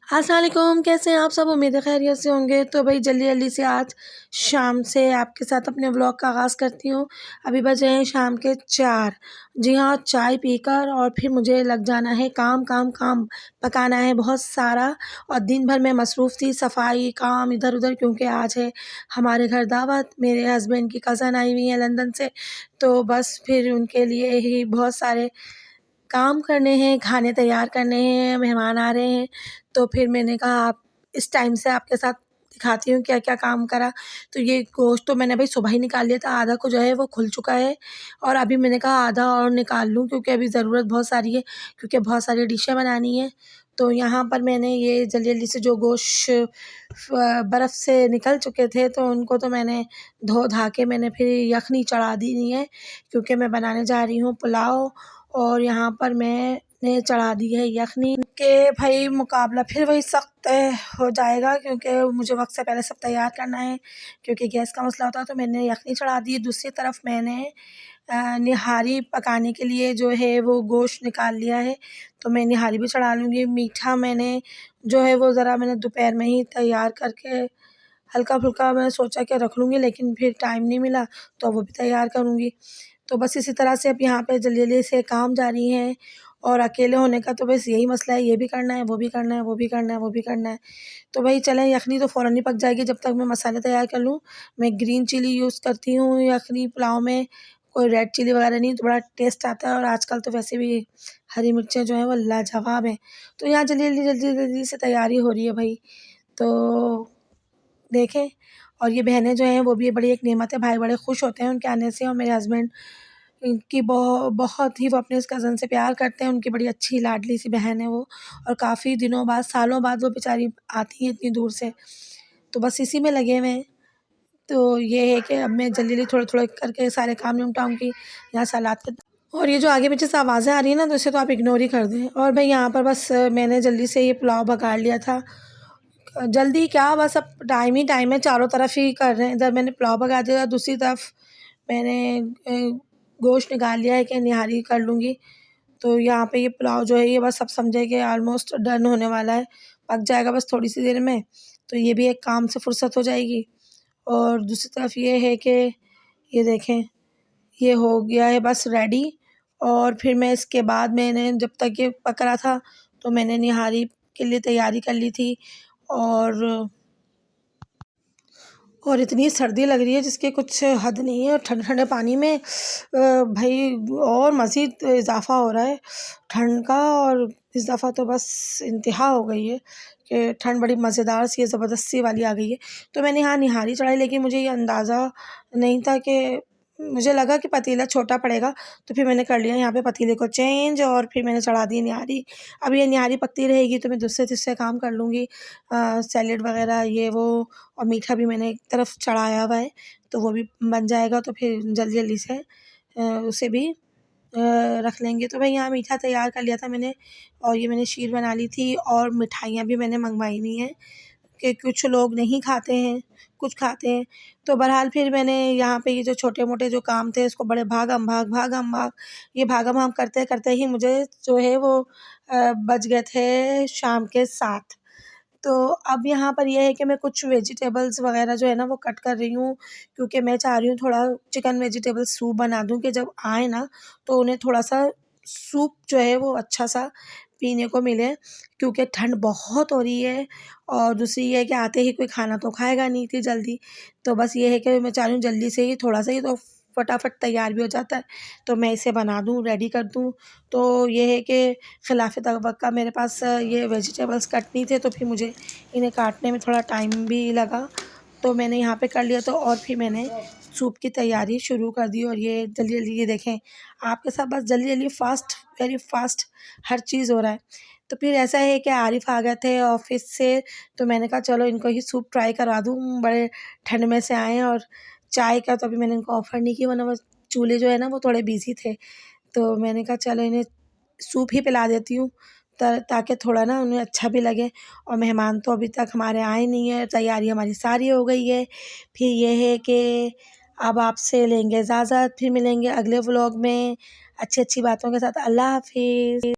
अस्सलाम वालेकुम, कैसे हैं आप सब। उम्मीद है खैरियत से होंगे। तो भाई जल्दी जल्दी से आज शाम से आपके साथ अपने व्लॉग का आगाज़ करती हूँ। अभी बजे हैं शाम के 4। जी हाँ, चाय पीकर और फिर मुझे लग जाना है काम काम काम। पकाना है बहुत सारा और दिन भर मैं मसरूफ़ थी सफाई काम इधर उधर, क्योंकि आज है हमारे घर दावत। मेरे हस्बैंड की कज़न आई हुई हैं लंदन से, तो बस फिर उनके लिए ही बहुत सारे काम करने हैं, खाने तैयार करने हैं, मेहमान आ रहे हैं। तो फिर मैंने कहा आप इस टाइम से आपके साथ दिखाती हूँ क्या-क्या काम करा। तो ये गोश्त तो मैंने भई सुबह ही निकाल लिया था, आधा को जो है वो खुल चुका है और अभी मैंने कहा आधा और निकाल लूँ, क्योंकि अभी ज़रूरत बहुत सारी है, क्योंकि बहुत सारी डिशें बनानी हैं। तो यहाँ पर मैंने ये जल्दी-जल्दी से जो गोश्त बर्फ़ से निकल चुके थे, तो उनको तो मैंने धो-धा के मैंने फिर यखनी चढ़ा दी है, क्योंकि मैं बनाने जा रही हूँ पुलाव। और यहाँ पर मैंने चढ़ा दी है यखनी के भई मुकाबला फिर वही सख्त हो जाएगा, क्योंकि मुझे वक्त से पहले सब तैयार करना है, क्योंकि गैस का मसला होता है। तो मैंने यखनी चढ़ा दी। दूसरी तरफ मैंने निहारी पकाने के लिए जो है वो गोश्त निकाल लिया है, तो मैं निहारी भी चढ़ा लूँगी। मीठा मैंने जो है वो ज़रा मैंने दोपहर में ही तैयार करके हल्का-फुल्का मैंने सोचा कि रख लूँगी, लेकिन फिर टाइम नहीं मिला, तो वो भी तैयार करूँगी। तो बस इसी तरह से अब यहाँ पे जल्दी-जल्दी से काम जारी है। और अकेले होने का तो बस यही मसला है, ये भी करना है, वो भी करना है, वो भी करना है, वो भी करना है। तो भई चलें, यखनी तो फ़ौरन ही पक जाएगी जब तक मैं मसाले तैयार कर लूँ। मैं ग्रीन चिली यूज़ करती हूँ यखनी पुलाव में, कोई रेड चिली वगैरह नहीं, तो बड़ा टेस्ट आता है। और आजकल तो वैसे भी हरी मिर्चें जो हैं वो लाजवाब हैं। तो यहाँ जल्दी-जल्दी से तैयारी हो रही है भई। तो देखें, और ये बहनें जो हैं वो भी बड़ी एक नेमत है, भाई बड़े खुश होते हैं उनके आने से। और मेरे हस्बैंड इनकी बहुत ही वो अपने इस कज़न से प्यार करते हैं, उनकी बड़ी अच्छी लाडली सी बहन है वो। और काफ़ी दिनों बाद, सालों बाद वो बेचारी आती हैं इतनी दूर से, तो बस इसी में लगे हुए हैं। तो ये है कि अब मैं जल्दी-जल्दी थोड़े-थोड़े करके सारे काम निपटाऊँगी। यहाँ सलाद के और ये जो आगे-पीछे से आवाज़ें आ रही हैं ना, तो इसे तो आप इग्नोर ही कर दें। और भई यहाँ पर बस मैंने जल्दी से ये पुलाव बघार लिया था। जल्दी क्या, बस अब टाइम ही टाइम है, चारों तरफ ही कर रहे हैं। इधर मैंने पुलाव पका दिया, दूसरी तरफ मैंने गोश्त निकाल लिया है कि निहारी कर लूँगी। तो यहाँ पे ये पुलाव जो है ये बस अब समझे कि ऑलमोस्ट डन होने वाला है, पक जाएगा बस थोड़ी-सी देर में। तो ये भी एक काम से फुर्सत हो जाएगी। और दूसरी तरफ ये है कि ये देखें, ये हो गया है बस रेडी। और फिर मैं इसके बाद मैंने जब तक ये पक रहा था, तो मैंने निहारी के लिए तैयारी कर ली थी। और इतनी सर्दी लग रही है जिसकी कुछ हद नहीं है। और ठंडे-ठंडे पानी में भई और मज़ीद इज़ाफ़ा हो रहा है ठंड का। और इस दफ़ा तो बस इंतहा हो गई है कि ठंड बड़ी मज़ेदार सी ज़बरदस्ती वाली आ गई है। तो मैंने यहाँ निहारी चढ़ाई, लेकिन मुझे ये अंदाज़ा नहीं था कि मुझे लगा कि पतीला छोटा पड़ेगा, तो फिर मैंने कर लिया यहाँ पे पतीले को चेंज और फिर मैंने चढ़ा दी निहारी। अब ये निहारी पकती रहेगी तो मैं दूसरे-तीसरे काम कर लूँगी, सैलेड वग़ैरह ये वो। और मीठा भी मैंने एक तरफ चढ़ाया हुआ है, तो वो भी बन जाएगा, तो फिर जल्दी-जल्दी से उसे भी रख लेंगे। तो भई यहाँ मीठा तैयार कर लिया था मैंने, और ये मैंने शीर बना ली थी। और मिठाइयाँ भी मैंने मँगवाई हुई हैं कि कुछ लोग नहीं खाते हैं, कुछ खाते हैं। तो बहरहाल फिर मैंने यहाँ पे ये जो छोटे-मोटे जो काम थे इसको बड़े भागम-भाग ये भागम-भाग करते-करते ही मुझे जो है वो बज गए थे शाम के 7। तो अब यहाँ पर ये है कि मैं कुछ वेजिटेबल्स वग़ैरह जो है ना वो कट कर रही हूँ, क्योंकि मैं चाह रही हूँ थोड़ा चिकन वेजिटेबल सूप बना दूँ कि जब आएँ ना तो उन्हें थोड़ा-सा सूप जो है वो अच्छा-सा पीने को मिले, क्योंकि ठंड बहुत हो रही है। और दूसरी ये है कि आते ही कोई खाना तो खाएगा नहीं इतनी जल्दी। तो बस ये है कि मैं चाह रही हूँ जल्दी से ही थोड़ा-सा ही तो फटाफट तैयार भी हो जाता है, तो मैं इसे बना दूँ, रेडी कर दूँ। तो ये है कि खिलाफ़ तवक्का मेरे पास ये वेजिटेबल्स कट नहीं थे, तो फिर मुझे इन्हें काटने में थोड़ा टाइम भी लगा। तो मैंने यहाँ पे कर लिया, तो और फिर मैंने सूप की तैयारी शुरू कर दी। और ये जल्दी-जल्दी ये देखें, आपके साथ बस जल्दी-जल्दी फ़ास्ट वेरी फ़ास्ट हर चीज़ हो रहा है। तो फिर ऐसा है कि आरिफ़ आ गए थे ऑफ़िस से, तो मैंने कहा चलो इनको ही सूप ट्राई करवा दूँ, बड़े ठंड में से आए हैं। और चाय का तो अभी मैंने इनको ऑफ़र नहीं किया, वरना वो चूल्हे जो है ना वो थोड़े बिज़ी थे। तो मैंने कहा चलो इन्हें सूप ही पिला देती हूँ, ताकि थोड़ा ना उन्हें अच्छा भी लगे। और मेहमान तो अभी तक हमारे आए नहीं हैं, तैयारी हमारी सारी हो गई है। फिर ये है कि अब आपसे लेंगे इजाज़त, फिर मिलेंगे अगले व्लॉग में अच्छी-अच्छी बातों के साथ। अल्लाह हाफ़िज़।